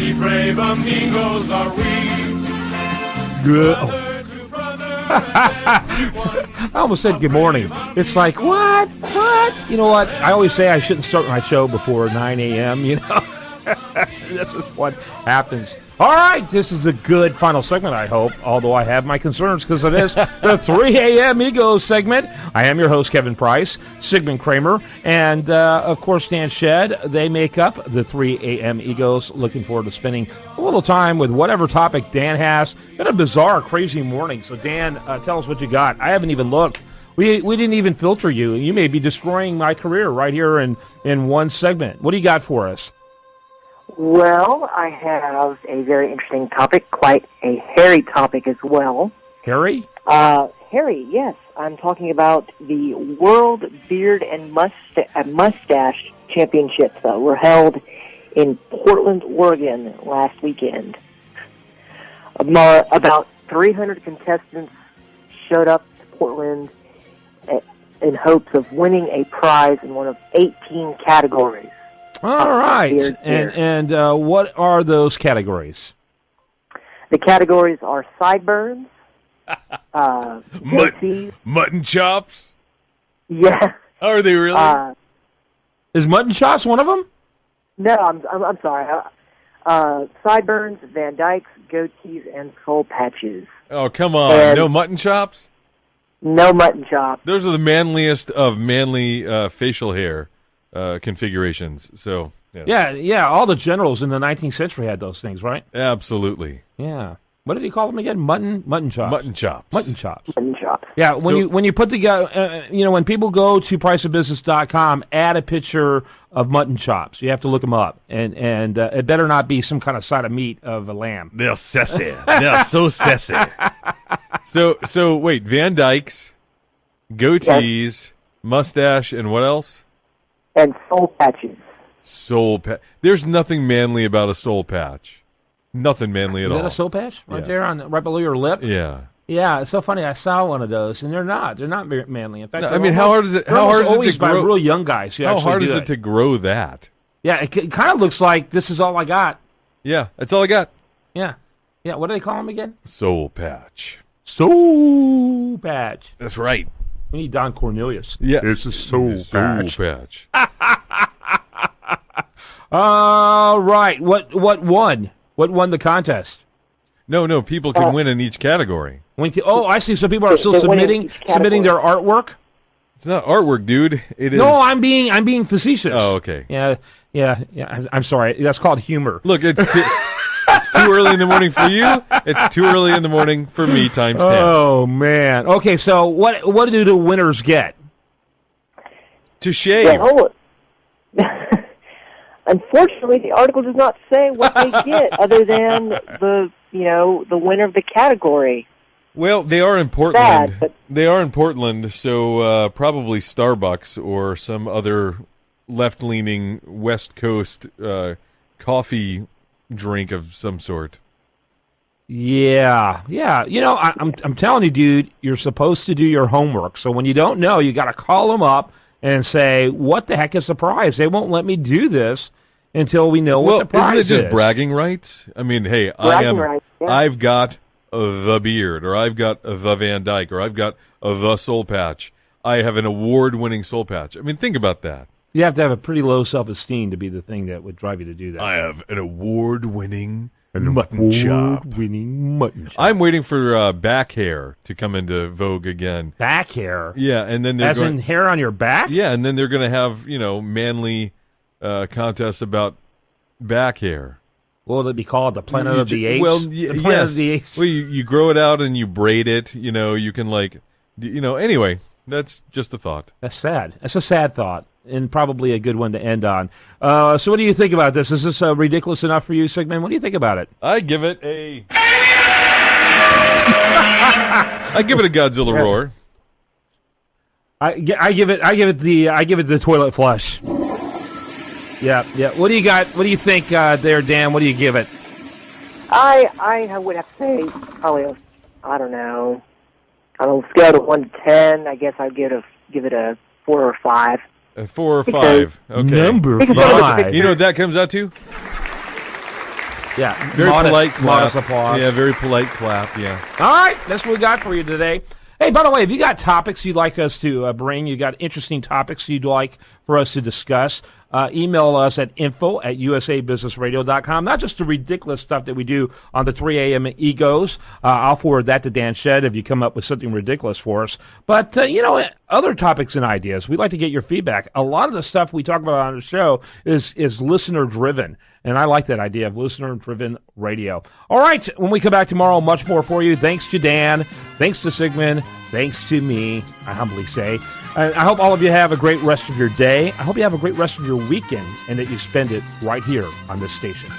Three brave amigos are we. Good. I almost said good morning. It's like, what? You know what? I always say I shouldn't start my show before 9 a.m., you know? That's just what happens. All right, this is a good final segment, I hope, although I have my concerns because it is the 3 a.m. Ego segment. I am your host, Kevin Price, Sigmund Kramer, and, of course, Dan Shedd. They make up the 3 a.m. Egos. Looking forward to spending a little time with whatever topic Dan has. Been a bizarre, crazy morning. So, Dan, tell us what you got. I haven't even looked. We didn't even filter you. You may be destroying my career right here in one segment. What do you got for us? Well, I have a very interesting topic, quite a hairy topic as well. Hairy? Hairy, yes. I'm talking about the World Beard and Mustache Championships that were held in Portland, Oregon last weekend. About 300 contestants showed up to Portland in hopes of winning a prize in one of 18 categories. All right. And what are those categories? The categories are sideburns, mutton chops? Yeah. Are they really? Is mutton chops one of them? No, I'm sorry. Sideburns, Van Dykes, goatees, and soul patches. Oh, come on. And no mutton chops? No mutton chops. Those are the manliest of manly facial hair configurations. So yeah. All the generals in the 19th century had those things, right? Absolutely. Yeah. What did he call them again? Mutton chops. Mutton chops. Mutton chops. Yeah. When you put together, when people go to priceofbusiness.com, add a picture of mutton chops. You have to look them up, and it better not be some kind of side of meat of a lamb. They're sassy. They're so sassy. So wait, Van Dykes, goatees, mustache, and what else? And soul patches. Soul patch. There's nothing manly about a soul patch. Nothing manly at all. Is that a soul patch right there right below your lip? Yeah. Yeah, it's so funny. I saw one of those, and they're not very manly. In fact, how hard is it? How hard is it to grow? By real young guys. How hard is it to grow that? Yeah, it kind of looks like this is all I got. Yeah, that's all I got. Yeah. What do they call them again? Soul patch. Soul patch. That's right. We need Don Cornelius. Yeah, it's a soul patch. All right. What won? What won the contest? No. People can win in each category. I see. So people are still submitting their artwork. It's not artwork, dude. It is. No, I'm being facetious. Oh, okay. Yeah. I'm sorry. That's called humor. Look, it's too early in the morning for you. It's too early in the morning for me. Times 10. Oh man. Okay. So what do the winners get? To shave. Well, unfortunately, the article does not say what they get, other than the winner of the category. Well, they are in Portland. They are in Portland, so probably Starbucks or some other left-leaning West Coast coffee drink of some sort. Yeah. I'm telling you, dude, you're supposed to do your homework. So when you don't know, you got to call them up and say, "What the heck is the prize?" They won't let me do this until we know what the prize is. Isn't it just bragging rights? I mean, hey, I've got the beard, or I've got the Van Dyke, or I've got the soul patch. I have an award-winning soul patch. I mean, think about that. You have to have a pretty low self-esteem to be the thing that would drive you to do that. I have an award-winning mutton chop. I'm waiting for back hair to come into vogue again. Back hair? Yeah, and then in hair on your back? Yeah, and then they're going to have, manly contests about back hair. What would it be called? The Planet of the Apes? Well, yes. Of the Apes. Well, you grow it out and you braid it. You can anyway, that's just a thought. That's sad. That's a sad thought, and probably a good one to end on. So what do you think about this? Is this ridiculous enough for you, Sigmund? What do you think about it? I give it a Godzilla roar. I give it the toilet flush. Yeah. What do you got? What do you think there, Dan? What do you give it? I would have to say probably I don't know. On a scale of 1 to 10, I guess I'd give it a 4 or 5. A 4 or 5. Okay. Number 5. You know what that comes out to? Yeah, Very polite clap. Modest applause. Yeah, very polite clap, yeah. All right, that's what we got for you today. Hey, by the way, if you got topics you'd like us to bring, you got interesting topics you'd like for us to discuss, email us at info@usabusinessradio.com. Not just the ridiculous stuff that we do on the 3 a.m. egos. I'll forward that to Dan Shedd if you come up with something ridiculous for us. But, other topics and ideas. We'd like to get your feedback. A lot of the stuff we talk about on the show is listener-driven. And I like that idea of listener-driven radio. All right, when we come back tomorrow, much more for you. Thanks to Dan. Thanks to Sigmund. Thanks to me, I humbly say. I hope all of you have a great rest of your day. I hope you have a great rest of your weekend and that you spend it right here on this station.